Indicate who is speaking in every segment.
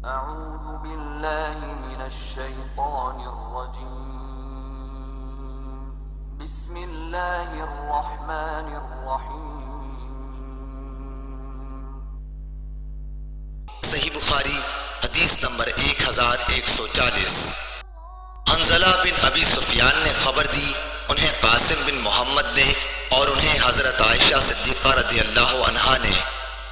Speaker 1: أعوذ بالله من الشيطان الرجيم بسم الله الرحمن الرحيم
Speaker 2: صحیح بخاری حدیث نمبر 1140۔ حنظلہ بن ابی سفیان نے خبر دی، انہیں قاسم بن محمد نے اور انہیں حضرت عائشہ صدیقہ رضی اللہ عنہا نے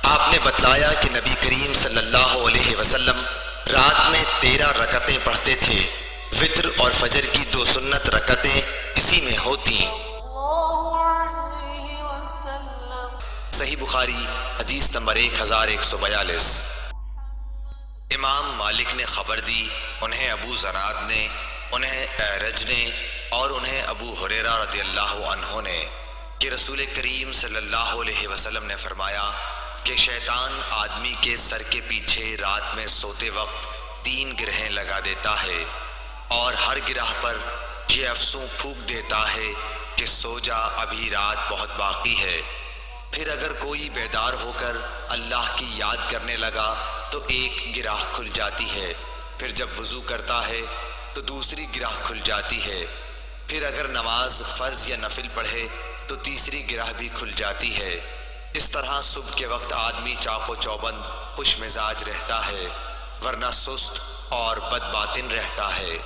Speaker 2: آپ نے بتلایا کہ نبی کریم صلی اللہ علیہ وسلم رات میں 13 رکعتیں پڑھتے تھے، وتر اور فجر کی 2 سنت رکعتیں اسی میں ہوتیں۔ صحیح بخاری حدیث نمبر 1142۔ امام مالک نے خبر دی، انہیں ابو زناد نے، انہیں اعرج نے اور انہیں ابو ہریرہ رضی اللہ عنہ نے کہ رسول کریم صلی اللہ علیہ وسلم نے فرمایا کہ شیطان آدمی کے سر کے پیچھے رات میں سوتے وقت 3 گرہیں لگا دیتا ہے، اور ہر گرہ پر یہ افسوں پھونک دیتا ہے کہ سو جا، ابھی رات بہت باقی ہے۔ پھر اگر کوئی بیدار ہو کر اللہ کی یاد کرنے لگا تو ایک گرہ کھل جاتی ہے، پھر جب وضو کرتا ہے تو دوسری گرہ کھل جاتی ہے، پھر اگر نماز فرض یا نفل پڑھے تو تیسری گرہ بھی کھل جاتی ہے۔ اس طرح صبح کے وقت آدمی چاق و چوبند خوش مزاج رہتا ہے، ورنہ سست اور بد باطن رہتا ہے۔